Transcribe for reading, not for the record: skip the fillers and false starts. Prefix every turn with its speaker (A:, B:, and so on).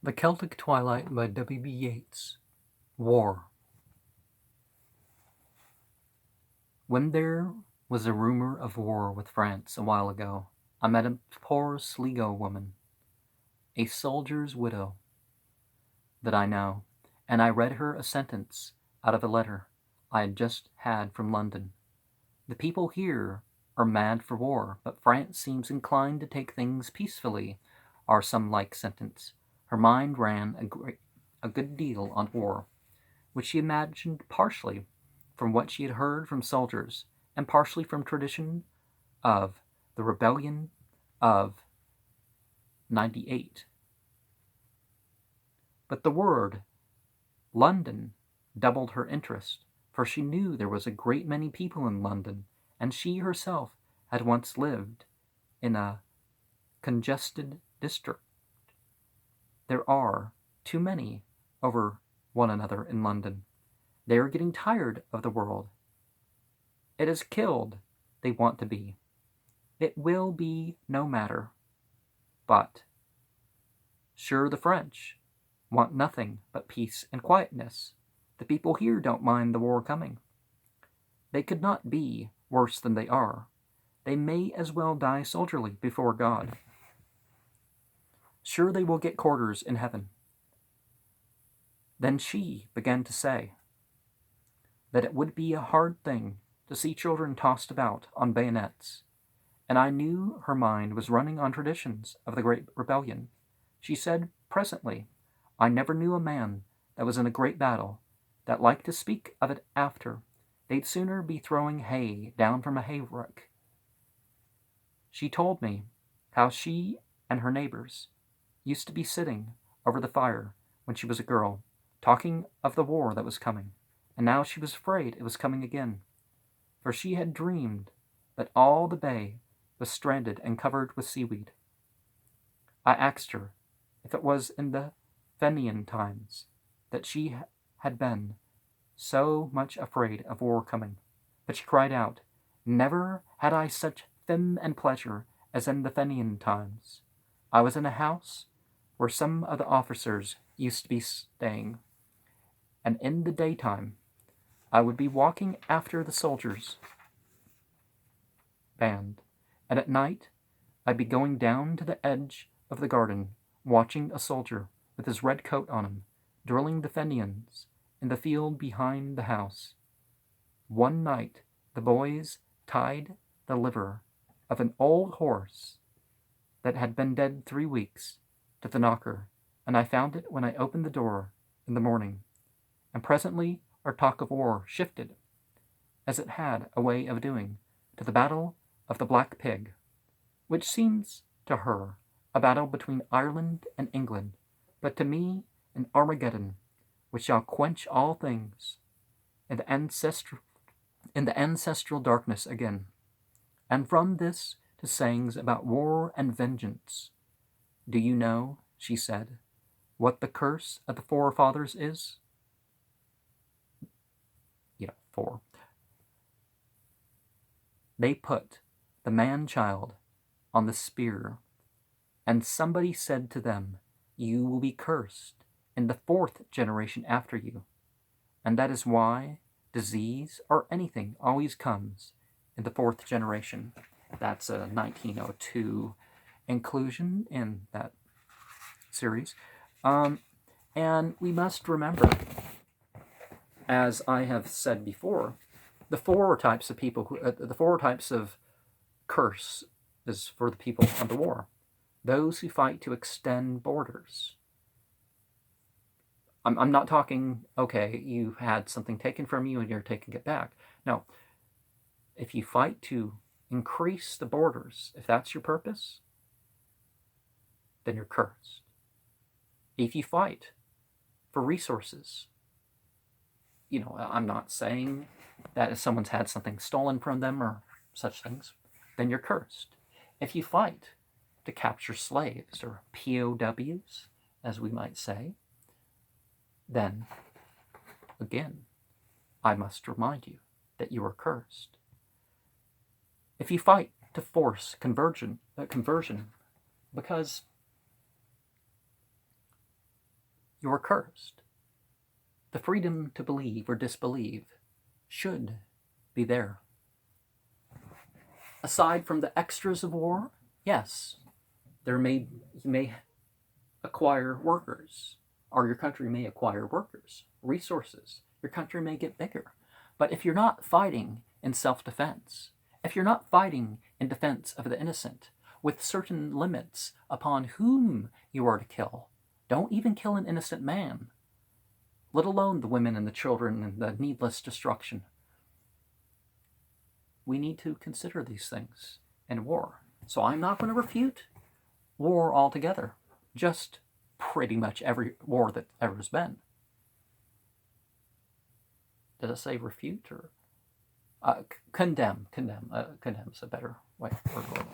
A: The Celtic Twilight by W.B. Yeats. War. When there was a rumor of war with France a while ago, I met a poor Sligo woman, a soldier's widow, that I know, and I read her a sentence out of a letter I had just had from London. The people here are mad for war, but France seems inclined to take things peacefully, or some like sentence. Her mind ran a good deal on war, which she imagined partially from what she had heard from soldiers, and partially from tradition of the rebellion of '98. But the word London doubled her interest, for she knew there was a great many people in London, and she herself had once lived in a congested district. There are too many over one another in London. They are getting tired of the world. It is killed they want to be. It will be no matter. But sure, the French want nothing but peace and quietness. The people here don't mind the war coming. They could not be worse than they are. They may as well die soldierly before God. Sure, they will get quarters in heaven. Then she began to say that it would be a hard thing to see children tossed about on bayonets, and I knew her mind was running on traditions of the Great Rebellion. She said presently, I never knew a man that was in a great battle that liked to speak of it after. They'd sooner be throwing hay down from a hayrick. She told me how she and her neighbors used to be sitting over the fire when she was a girl, talking of the war that was coming, and now she was afraid it was coming again, for she had dreamed that all the bay was stranded and covered with seaweed. I asked her if it was in the Fenian times that she had been so much afraid of war coming, but she cried out, Never had I such fim and pleasure as in the Fenian times. I was in a house where some of the officers used to be staying, and in the daytime I would be walking after the soldiers' band, and at night I'd be going down to the edge of the garden, watching a soldier with his red coat on him, drilling the Fenians in the field behind the house. One night the boys tied the liver of an old horse that had been dead 3 weeks to the knocker, and I found it when I opened the door in the morning. And presently our talk of war shifted, as it had a way of doing, to the battle of the Black Pig, which seems to her a battle between Ireland and England, but to me an Armageddon, which shall quench all things in the ancestral darkness again. And from this to sayings about war and vengeance. Do you know, she said, what the curse of the forefathers is? Four. They put the man-child on the spear, and somebody said to them, You will be cursed in the 4th generation after you. And that is why disease or anything always comes in the 4th generation. That's a 1902 inclusion in that series. And we must remember, as I have said before, the 4 types of people, the 4 types of curse is for the people of the war. Those who fight to extend borders. I'm not talking, okay, you had something taken from you and you're taking it back. No. If you fight to increase the borders, if that's your purpose, then you're cursed. If you fight for resources, I'm not saying that if someone's had something stolen from them or such things, then you're cursed. If you fight to capture slaves or POWs, as we might say, then, again, I must remind you that you are cursed. If you fight to force conversion, because you are cursed. The freedom to believe or disbelieve should be there. Aside from the extras of war, yes, you may acquire workers, or your country may acquire workers, resources. Your country may get bigger. But if you're not fighting in self-defense, if you're not fighting in defense of the innocent, with certain limits upon whom you are to kill, don't even kill an innocent man, let alone the women and the children and the needless destruction. We need to consider these things in war. So I'm not going to refute war altogether, just pretty much every war that ever has been. Did I say refute or condemn? Condemn is a better way of wording.